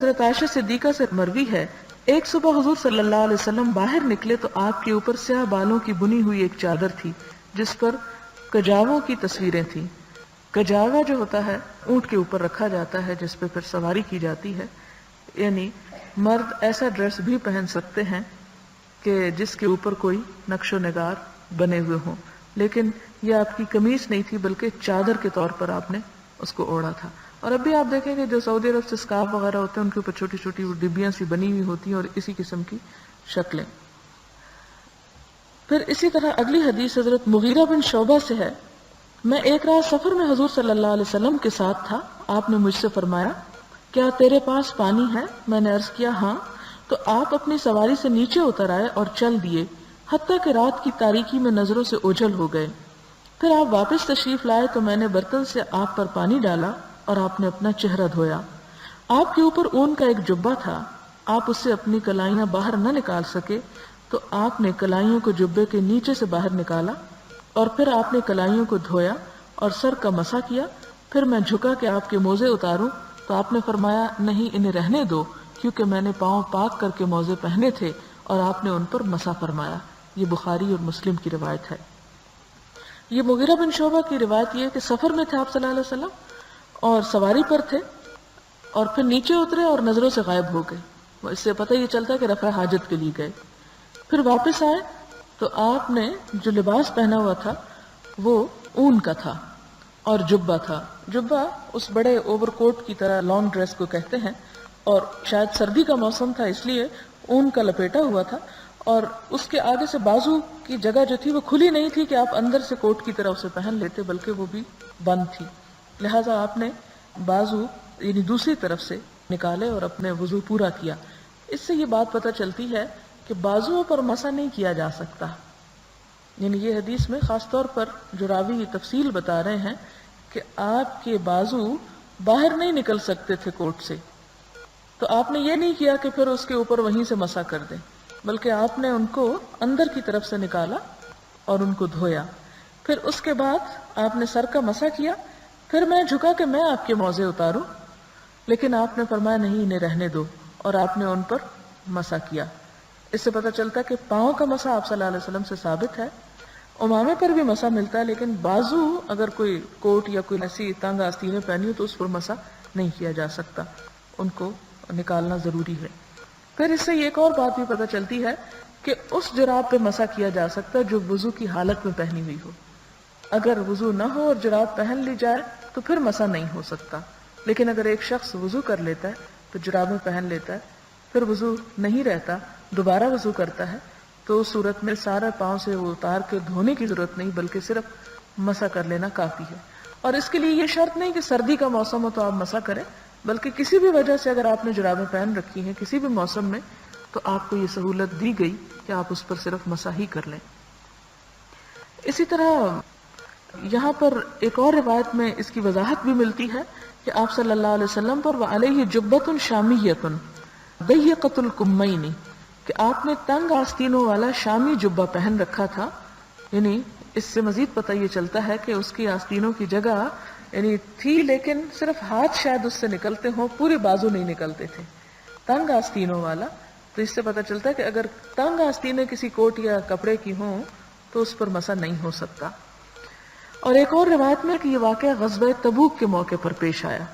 حضرت عائشہ صدیقہ سے مروی ہے، ایک صبح حضور صلی اللہ علیہ وسلم باہر نکلے تو آپ کے اوپر سیاہ بالوں کی بنی ہوئی ایک چادر تھی جس پر کجاووں کی تصویریں تھیں۔ کجاوا جو ہوتا ہے اونٹ کے اوپر رکھا جاتا ہے جس پہ پھر سواری کی جاتی ہے، یعنی مرد ایسا ڈریس بھی پہن سکتے ہیں کہ جس کے اوپر کوئی نقش و نگار بنے ہوئے ہوں، لیکن یہ آپ کی قمیص نہیں تھی بلکہ چادر کے طور پر آپ نے اس کو اوڑھا تھا۔ اور اب بھی آپ دیکھیں گے جو سعودی عرب سے اسکارف وغیرہ ہوتے ہیں ان کے اوپر چھوٹی چھوٹی وہ ڈبیاں سی بنی ہوئی ہوتی ہیں اور اسی قسم کی شکلیں۔ پھر اسی طرح اگلی حدیث حضرت مغیرہ بن شعبہ سے ہے، میں ایک رات سفر میں حضور صلی اللہ علیہ وسلم کے ساتھ تھا، آپ نے مجھ سے فرمایا کیا تیرے پاس پانی ہے؟ میں نے عرض کیا ہاں، تو آپ اپنی سواری سے نیچے اتر آئے اور چل دیے حتیٰ کہ رات کی تاریکی میں نظروں سے اوجھل ہو گئے۔ پھر آپ واپس تشریف لائے تو میں نے برتن سے آپ پر پانی ڈالا اور آپ نے اپنا چہرہ دھویا۔ آپ کے اوپر اون کا ایک جبہ تھا، آپ اس سے اپنی کلائیاں باہر نہ نکال سکے تو آپ نے کلائیوں کو جبے کے نیچے سے باہر نکالا اور پھر آپ نے کلائیوں کو دھویا اور سر کا مسح کیا۔ پھر میں جھکا کہ آپ کے موزے اتاروں تو آپ نے فرمایا نہیں، انہیں رہنے دو، کیونکہ میں نے پاؤں پاک کر کے موزے پہنے تھے، اور آپ نے ان پر مسح فرمایا۔ یہ بخاری اور مسلم کی روایت ہے۔ یہ مغیرہ بن شعبہ کی روایت یہ ہے کہ سفر میں تھے آپ صلی اللہ علیہ وسلم اور سواری پر تھے اور پھر نیچے اترے اور نظروں سے غائب ہو گئے۔ اس سے پتہ یہ چلتا ہے کہ رفع حاجت کے لیے گئے۔ پھر واپس آئے تو آپ نے جو لباس پہنا ہوا تھا وہ اون کا تھا اور جبہ تھا۔ جبہ اس بڑے اوور کوٹ کی طرح لانگ ڈریس کو کہتے ہیں، اور شاید سردی کا موسم تھا اس لیے اون کا لپیٹا ہوا تھا، اور اس کے آگے سے بازو کی جگہ جو تھی وہ کھلی نہیں تھی کہ آپ اندر سے کوٹ کی طرح اسے پہن لیتے، بلکہ وہ بھی بند تھی، لہٰذا آپ نے بازو یعنی دوسری طرف سے نکالے اور اپنے وضو پورا کیا۔ اس سے یہ بات پتہ چلتی ہے کہ بازوؤں پر مسح نہیں کیا جا سکتا، یعنی یہ حدیث میں خاص طور پر جو راوی یہ تفصیل بتا رہے ہیں کہ آپ کے بازو باہر نہیں نکل سکتے تھے کوٹ سے، تو آپ نے یہ نہیں کیا کہ پھر اس کے اوپر وہیں سے مسح کر دیں، بلکہ آپ نے ان کو اندر کی طرف سے نکالا اور ان کو دھویا۔ پھر اس کے بعد آپ نے سر کا مسح کیا۔ پھر میں جھکا کہ میں آپ کے موزے اتاروں، لیکن آپ نے فرمایا نہیں، انہیں رہنے دو، اور آپ نے ان پر مسح کیا۔ اس سے پتہ چلتا ہے کہ پاؤں کا مسح آپ صلی اللہ علیہ وسلم سے ثابت ہے، امامے پر بھی مسح ملتا ہے، لیکن بازو اگر کوئی کوٹ یا کوئی ایسی تنگ آستینیں پہنی ہو تو اس پر مسح نہیں کیا جا سکتا، ان کو نکالنا ضروری ہے۔ پھر اس سے ایک اور بات بھی پتہ چلتی ہے کہ اس جراب پہ مسح کیا جا سکتا ہے جو وضو کی حالت میں پہنی ہوئی ہو۔ اگر وضو نہ ہو اور جراب پہن لی جائے تو پھر مسح نہیں ہو سکتا، لیکن اگر ایک شخص وضو کر لیتا ہے تو جرابیں پہن لیتا ہے، پھر وضو نہیں رہتا، دوبارہ وضو کرتا ہے، تو اس صورت میں سارے پاؤں سے وہ اتار کے دھونے کی ضرورت نہیں، بلکہ صرف مسح کر لینا کافی ہے۔ اور اس کے لیے یہ شرط نہیں کہ سردی کا موسم ہو تو آپ مسح کریں، بلکہ کسی بھی وجہ سے اگر آپ نے جرابیں پہن رکھی ہیں کسی بھی موسم میں تو آپ کو یہ سہولت دی گئی کہ آپ اس پر صرف مسح ہی کر لیں۔ اسی طرح یہاں پر ایک اور روایت میں اس کی وضاحت بھی ملتی ہے کہ آپ صلی اللہ علیہ وسلم پر وعلیہ جبۃ شامیۃ ضیقۃ الکمین، کہ آپ نے تنگ آستینوں والا شامی جبہ پہن رکھا تھا، یعنی اس سے مزید پتہ یہ چلتا ہے کہ اس کی آستینوں کی جگہ یعنی تھی لیکن صرف ہاتھ شاید اس سے نکلتے ہوں، پورے بازو نہیں نکلتے تھے، تنگ آستینوں والا۔ تو اس سے پتہ چلتا ہے کہ اگر تنگ آستینیں کسی کوٹ یا کپڑے کی ہوں تو اس پر مسح نہیں ہو سکتا۔ اور ایک اور روایت میں کہ یہ واقعہ غزوہ تبوک کے موقع پر پیش آیا،